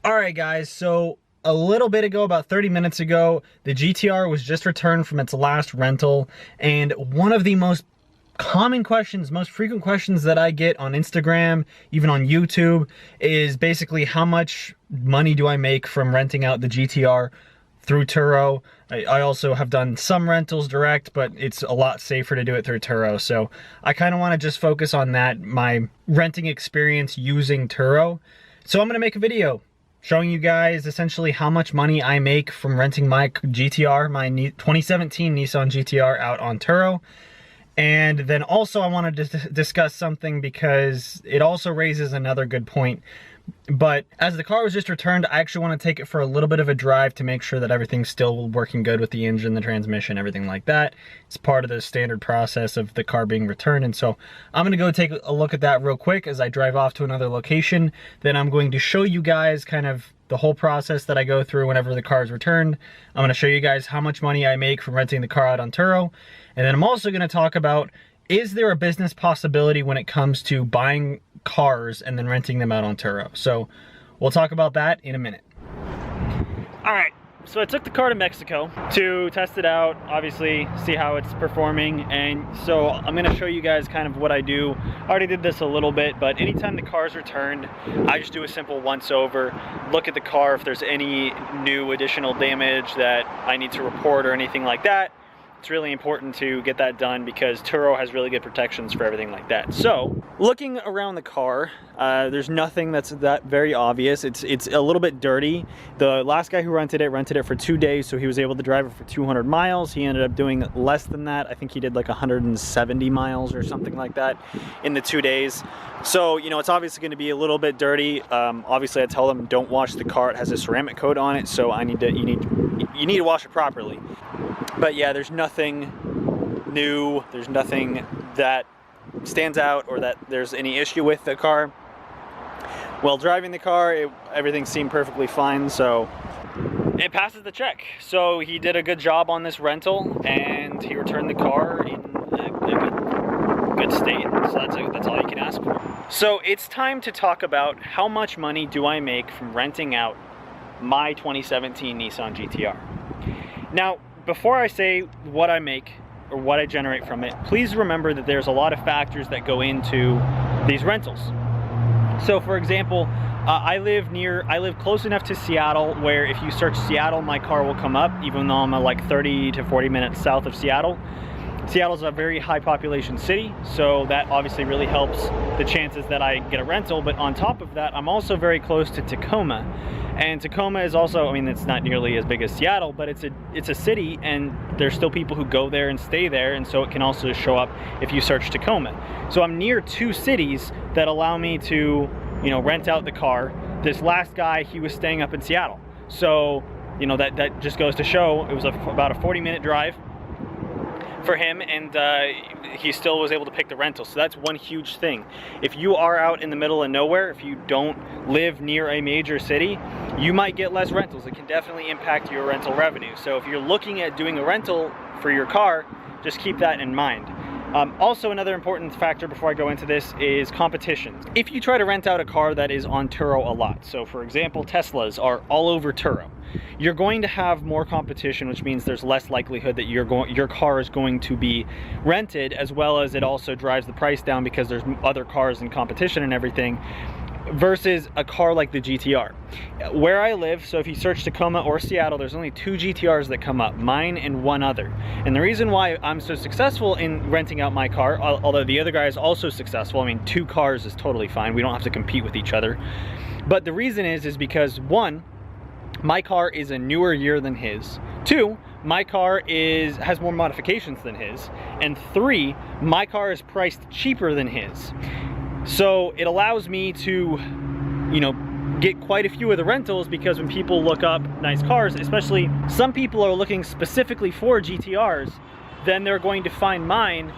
Alright guys, so a little bit ago, about 30 minutes ago, the GTR was just returned from its last rental, and one of the most common questions, most frequent questions that I get on Instagram, even on YouTube, is basically how much money do I make from renting out the GTR through Turo. I also have done some rentals direct, but it's a lot safer to do it through Turo. So I kind of want to just focus on that, my renting experience using Turo. So I'm going to make a video showing you guys essentially how much money I make from renting my GTR, my 2017 Nissan GTR out on Turo. And then also I wanted to discuss something because it also raises another good point. But as the car was just returned, I actually want to take it for a little bit of a drive to make sure that everything's still working good with the engine, the transmission, everything like that. It's part of the standard process of the car being returned. And so I'm going to go take a look at that real quick as I drive off to another location. Then I'm going to show you guys kind of the whole process that I go through whenever the car is returned. I'm going to show you guys how much money I make from renting the car out on Turo. And then I'm also going to talk about, is there a business possibility when it comes to buying cars and then renting them out on Turo? So we'll talk about that in a minute. All right, so I took the car to Mexico to test it out, obviously see how it's performing. And so I'm gonna show you guys kind of what I do. I already did this a little bit, but anytime the car's returned, I just do a simple once over, look at the car if there's any new additional damage that I need to report or anything like that. It's really important to get that done because Turo has really good protections for everything like that. So, looking around the car, there's nothing that's that very obvious. It's a little bit dirty. The last guy who rented it for 2 days, so he was able to drive it for 200 miles. He ended up doing less than that. I think he did like 170 miles or something like that in the 2 days. So, you know, it's obviously going to be a little bit dirty. Obviously, I tell them don't wash the car. It has a ceramic coat on it, so you need to wash it properly. But yeah, there's nothing new, there's nothing that stands out or that there's any issue with the car. While driving the car, everything seemed perfectly fine, so it passes the check. So he did a good job on this rental and he returned the car in a good state. So that's all you can ask for. So it's time to talk about how much money do I make from renting out my 2017 Nissan GTR. Now, before I say what I make or what I generate from it, please remember that there's a lot of factors that go into these rentals. So for example, I live close enough to Seattle where if you search Seattle, my car will come up, even though I'm like 30 to 40 minutes south of Seattle. Seattle's a very high population city, so that obviously really helps the chances that I get a rental. But on top of that, I'm also very close to Tacoma. And Tacoma is also, I mean, it's not nearly as big as Seattle, but it's a city and there's still people who go there and stay there, and so it can also show up if you search Tacoma. So I'm near two cities that allow me to, you know, rent out the car. This last guy, he was staying up in Seattle. So, you know, that just goes to show it was about a 40-minute drive for him, and he still was able to pick the rental. So that's one huge thing. If you are out in the middle of nowhere, if you don't live near a major city, you might get less rentals. It can definitely impact your rental revenue. So if you're looking at doing a rental for your car, just keep that in mind. Also, another important factor before I go into this is competition. If you try to rent out a car that is on Turo a lot, so for example, Teslas are all over Turo, you're going to have more competition, which means there's less likelihood that your car is going to be rented, as well as it also drives the price down because there's other cars in competition and everything, versus a car like the GTR. Where I live, so if you search Tacoma or Seattle, there's only 2 GTRs that come up, mine and one other. And the reason why I'm so successful in renting out my car, although the other guy is also successful, I mean, 2 cars is totally fine. We don't have to compete with each other. But the reason is because 1, my car is a newer year than his. 2, my car has more modifications than his. And 3, my car is priced cheaper than his. So it allows me to, you know, get quite a few of the rentals, because when people look up nice cars, especially some people are looking specifically for GTRs, then they're going to find mine,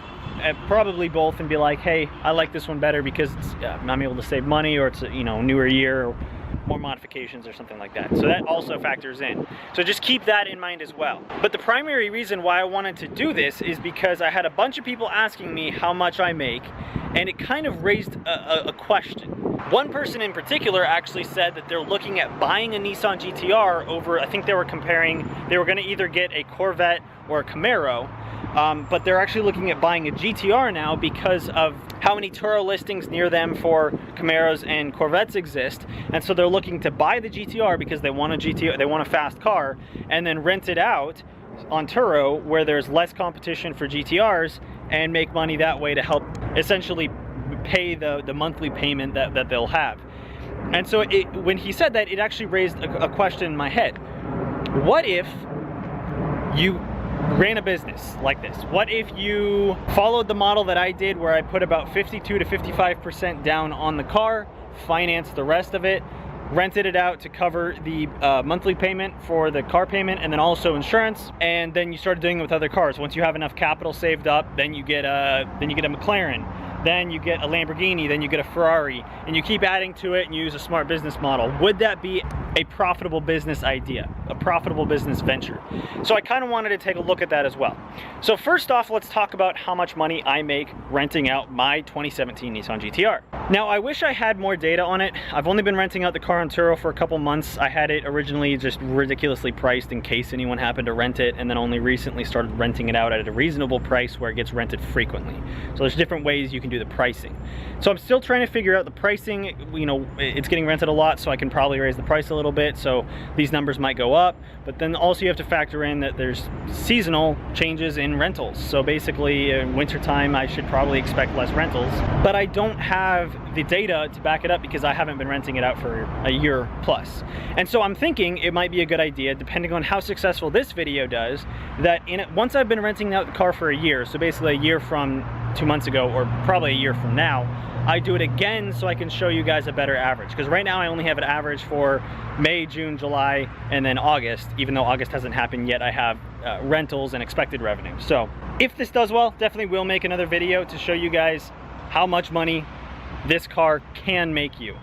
probably both, and be like, hey, I like this one better because I'm able to save money, or it's a, you know, newer year, or more modifications or something like that. So that also factors in. So just keep that in mind as well. But the primary reason why I wanted to do this is because I had a bunch of people asking me how much I make, and it kind of raised a question. One person in particular actually said that they're looking at buying a Nissan GTR over, I think they were comparing, they were gonna either get a Corvette or a Camaro, but they're actually looking at buying a GTR now because of how many Turo listings near them for Camaros and Corvettes exist. And so they're looking to buy the GTR because they want a GTR, they want a fast car, and then rent it out on Turo where there's less competition for GTRs and make money that way to help essentially pay the monthly payment that they'll have. And so when he said that, it actually raised a question in my head. What if you ran a business like this? What if you followed the model that I did where I put about 52 to 55% down on the car, financed the rest of it, rented it out to cover the monthly payment for the car payment and then also insurance, and then you started doing it with other cars. Once you have enough capital saved up, then you get a McLaren, then you get a Lamborghini, then you get a Ferrari, and you keep adding to it and you use a smart business model. Would that be a profitable business idea, a profitable business venture? So I kind of wanted to take a look at that as well. So first off, let's talk about how much money I make renting out my 2017 Nissan GTR. Now, I wish I had more data on it. I've only been renting out the car on Turo for a couple months. I had it originally just ridiculously priced in case anyone happened to rent it, and then only recently started renting it out at a reasonable price where it gets rented frequently. So there's different ways you can do the pricing. So I'm still trying to figure out the pricing. You know, it's getting rented a lot, so I can probably raise the price a little bit, so these numbers might go up. But then also you have to factor in that there's seasonal changes in rentals. So basically in wintertime I should probably expect less rentals, but I don't have the data to back it up because I haven't been renting it out for a year plus. And so I'm thinking it might be a good idea, depending on how successful this video does, that once I've been renting out the car for a year, so basically a year from 2 months ago, or probably a year from now, I do it again so I can show you guys a better average. Because right now I only have an average for May, June, July, and then August. Even though August hasn't happened yet, I have rentals and expected revenue. So if this does well, definitely will make another video to show you guys how much money this car can make you.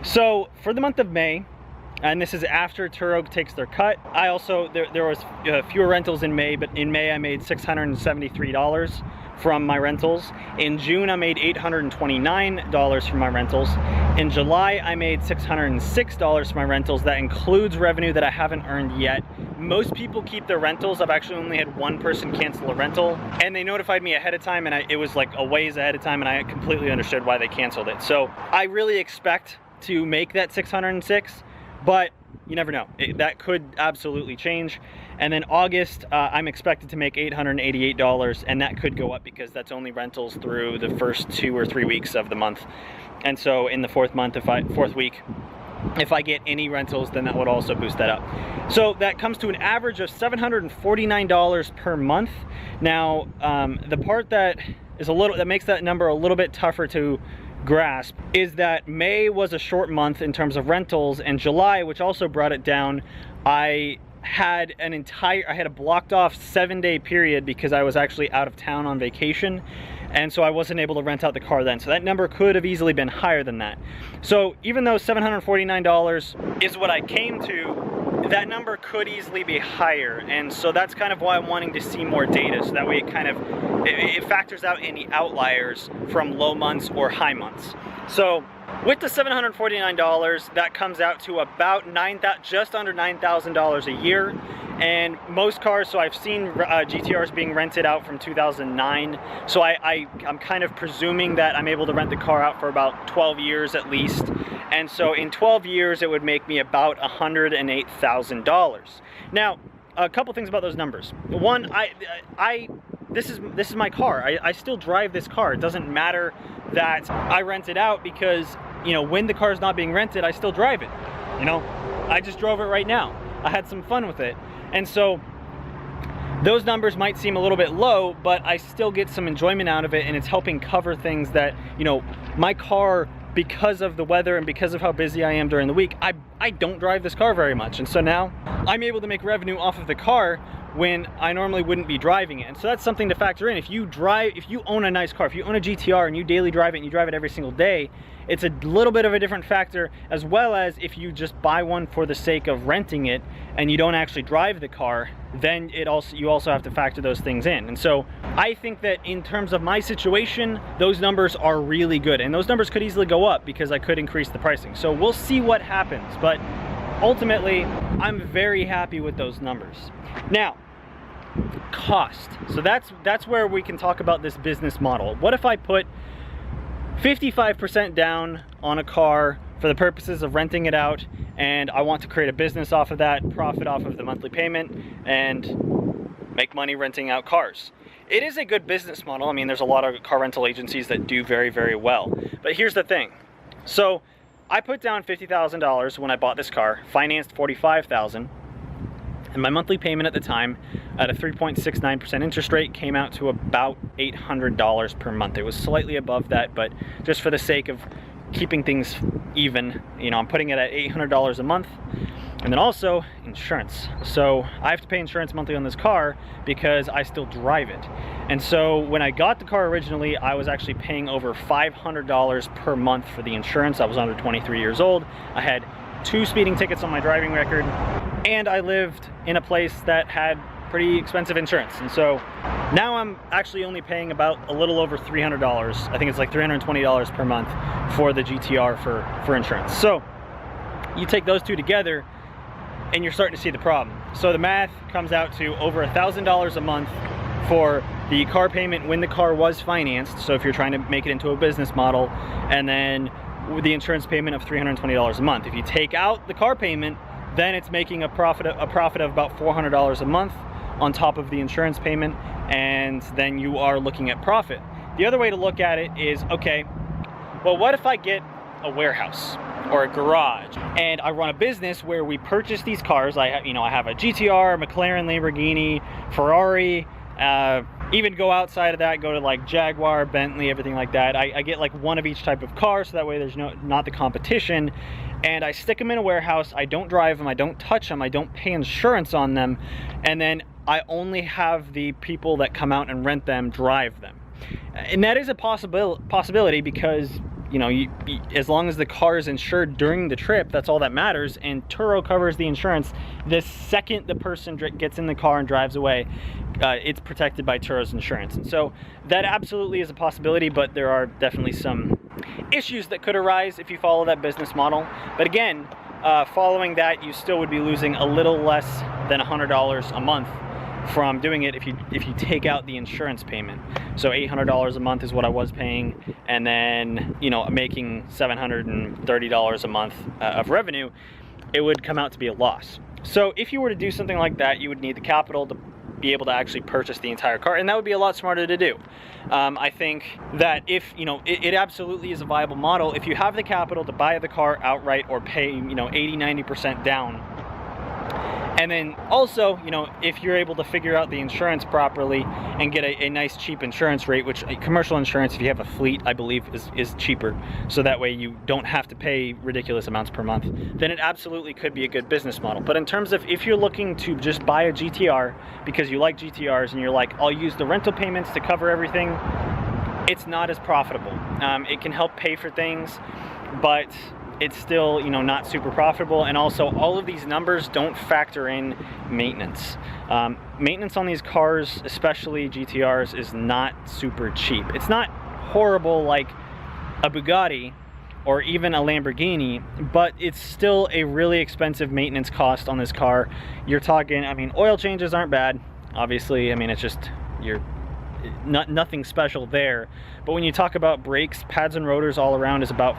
So for the month of May, and this is after Turo takes their cut, I also, there was fewer rentals in May, but in May I made $673 from my rentals. In June I made $829 from my rentals. In July I made $606 from my rentals. That includes revenue that I haven't earned yet. Most people keep their rentals. I've actually only had one person cancel a rental, and they notified me ahead of time, and it was like a ways ahead of time, and I completely understood why they canceled it. So I really expect to make that 606, but you never know. That could absolutely change. And then August, I'm expected to make $888, and that could go up because that's only rentals through the first 2 or 3 weeks of the month. And so in the fourth week, if I get any rentals, then that would also boost that up. So that comes to an average of $749 per month. Now, the part that makes that number a little bit tougher to grasp is that May was a short month in terms of rentals, and July, which also brought it down, I had a blocked off 7-day period because I was actually out of town on vacation, and so I wasn't able to rent out the car then. So that number could have easily been higher than that. So even though $749 is what I came to, that number could easily be higher, and so that's kind of why I'm wanting to see more data, so that way it factors out any outliers from low months or high months. So with the $749, that comes out to about just under $9,000 a year. And most cars, so I've seen GTRs being rented out from 2009, so I'm kind of presuming that I'm able to rent the car out for about 12 years at least. And so in 12 years it would make me about $108,000. Now, a couple things about those numbers. One, this is my car. I still drive this car. It doesn't matter that I rent it out because, you know, when the car is not being rented, I still drive it. You know, I just drove it right now. I had some fun with it. And so those numbers might seem a little bit low, but I still get some enjoyment out of it, and it's helping cover things that, you know, my car, because of the weather and because of how busy I am during the week, I don't drive this car very much. And so now I'm able to make revenue off of the car when I normally wouldn't be driving it. And so that's something to factor in. If you own a nice car, if you own a GTR and you daily drive it and you drive it every single day, it's a little bit of a different factor, as well as if you just buy one for the sake of renting it and you don't actually drive the car, then you also have to factor those things in. And so I think that in terms of my situation, those numbers are really good, and those numbers could easily go up because I could increase the pricing. So we'll see what happens, but ultimately I'm very happy with those numbers. Now, cost. So that's where we can talk about this business model. What if I put 55% down on a car for the purposes of renting it out, and I want to create a business off of that, profit off of the monthly payment, and make money renting out cars? It is a good business model. I mean, there's a lot of car rental agencies that do very, very well. But here's the thing. So I put down $50,000 when I bought this car, financed $45,000, and my monthly payment at the time at a 3.69% interest rate came out to about $800 per month. It was slightly above that, but just for the sake of keeping things even, you know, I'm putting it at $800 a month. And then also insurance. So I have to pay insurance monthly on this car because I still drive it. And so when I got the car originally, I was actually paying over $500 per month for the insurance. I was under 23 years old. I had 2 speeding tickets on my driving record, and I lived in a place that had pretty expensive insurance. And so now I'm actually only paying about a little over $300. I think it's like $320 per month for the GTR for insurance. So you take those two together and you're starting to see the problem. So the math comes out to over $1,000 a month for the car payment when the car was financed. So if you're trying to make it into a business model, and then with the insurance payment of $320 a month. If you take out the car payment, then it's making a profit of about $400 a month on top of the insurance payment, and then you are looking at profit. The other way to look at it is, okay, well, what if I get a warehouse or a garage and I run a business where we purchase these cars? I have a GTR, McLaren, Lamborghini, Ferrari, even go outside of that, go to like Jaguar, Bentley, everything like that. I get like one of each type of car, so that way there's not the competition. And I stick them in a warehouse. I don't drive them, I don't touch them, I don't pay insurance on them, and then I only have the people that come out and rent them drive them. And that is a possibility because, you know, as long as the car is insured during the trip, that's all that matters. And Turo covers the insurance the second the person gets in the car and drives away. It's protected by Turo's insurance. And so that absolutely is a possibility, but there are definitely some issues that could arise if you follow that business model. But again, following that, you still would be losing a little less than $100 a month from doing it if you take out the insurance payment. So $800 a month is what I was paying, and then, you know, making $730 a month of revenue, it would come out to be a loss. So if you were to do something like that, you would need the capital to be able to actually purchase the entire car, and that would be a lot smarter to do. I think that if, you know, it absolutely is a viable model if you have the capital to buy the car outright or pay, you know, 80-90% down. And then also, you know, if you're able to figure out the insurance properly and get a nice cheap insurance rate, which commercial insurance, if you have a fleet, I believe is cheaper, so that way you don't have to pay ridiculous amounts per month, then it absolutely could be a good business model. But in terms of if you're looking to just buy a GTR because you like GTRs and you're like, I'll use the rental payments to cover everything, it's not as profitable. It can help pay for things, but it's still, you know, not super profitable. And also, all of these numbers don't factor in maintenance. Maintenance on these cars, especially GTRs, is not super cheap. It's not horrible like a Bugatti or even a Lamborghini, but it's still a really expensive maintenance cost on this car. You're talking, I mean, oil changes aren't bad, obviously. I mean, it's just, nothing special there. But when you talk about brakes, pads and rotors all around is about,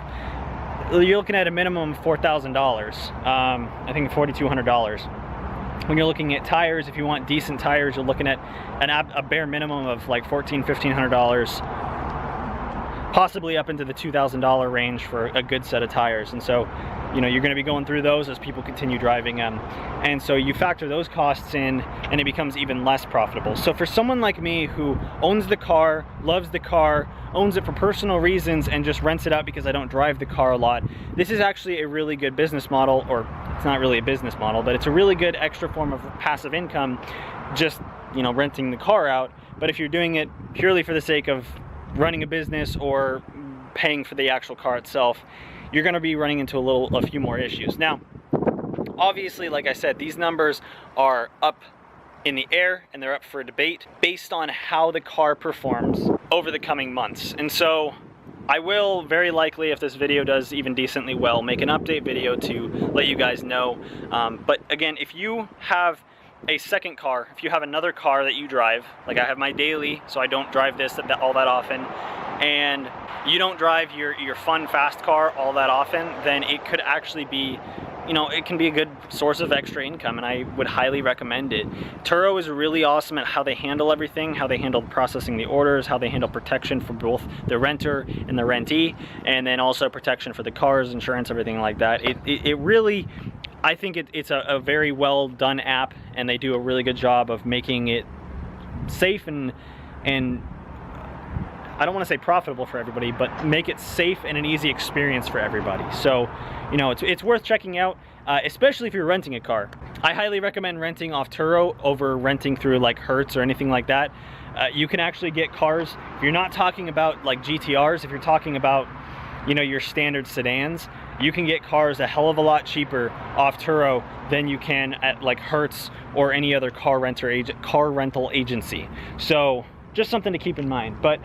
you're looking at a minimum of $4,000, I think $4,200. When you're looking at tires, if you want decent tires, you're looking at a bare minimum of like $1,400, $1,500, possibly up into the $2,000 range for a good set of tires. And so, you know, you're going to be going through those as people continue driving them. And so you factor those costs in, and it becomes even less profitable. So for someone like me who owns the car, loves the car, owns it for personal reasons, and just rents it out because I don't drive the car a lot, this is actually a really good business model. Or it's not really a business model, but it's a really good extra form of passive income just, you know, renting the car out. But if you're doing it purely for the sake of running a business or paying for the actual car itself, you're going to be running into a few more issues. Now, obviously, like I said, these numbers are up in the air and they're up for debate based on how the car performs over the coming months. And so I will very likely, if this video does even decently well, make an update video to let you guys know. But again, if you have a second car, if you have another car that you drive, like I have my daily, so I don't drive this all that often, and you don't drive your fun fast car all that often, then it could actually be, you know, it can be a good source of extra income, and I would highly recommend it. Turo is really awesome at how they handle everything, how they handle processing the orders, how they handle protection for both the renter and the rentee, and then also protection for the cars, insurance, everything like that. It really, I think it's a very well done app, and they do a really good job of making it safe and I don't want to say profitable for everybody, but make it safe and an easy experience for everybody. So, you know, it's worth checking out, especially if you're renting a car. I highly recommend renting off Turo over renting through like Hertz or anything like that. You can actually get cars, if you're not talking about like GTRs, if you're talking about, you know, your standard sedans, you can get cars a hell of a lot cheaper off Turo than you can at like Hertz or any other car rental agency. So just something to keep in mind. But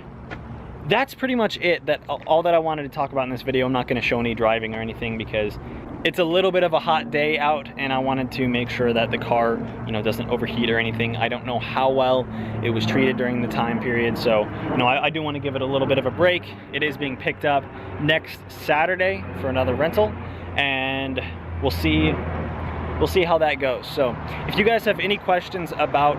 that's pretty much it. All that I wanted to talk about in this video. I'm not going to show any driving or anything because it's a little bit of a hot day out, and I wanted to make sure that the car, you know, doesn't overheat or anything. I don't know how well it was treated during the time period, so, you know, I do want to give it a little bit of a break. It is being picked up next Saturday for another rental, and we'll see how that goes. So if you guys have any questions about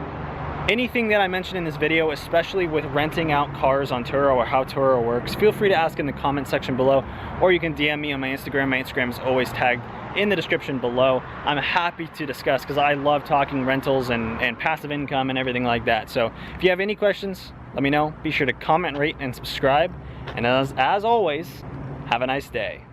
anything that I mentioned in this video, especially with renting out cars on Turo or how Turo works, feel free to ask in the comment section below, or you can DM me on my Instagram. My Instagram is always tagged in the description below. I'm happy to discuss because I love talking rentals and passive income and everything like that. So if you have any questions, let me know. Be sure to comment, rate, and subscribe. And as always, have a nice day.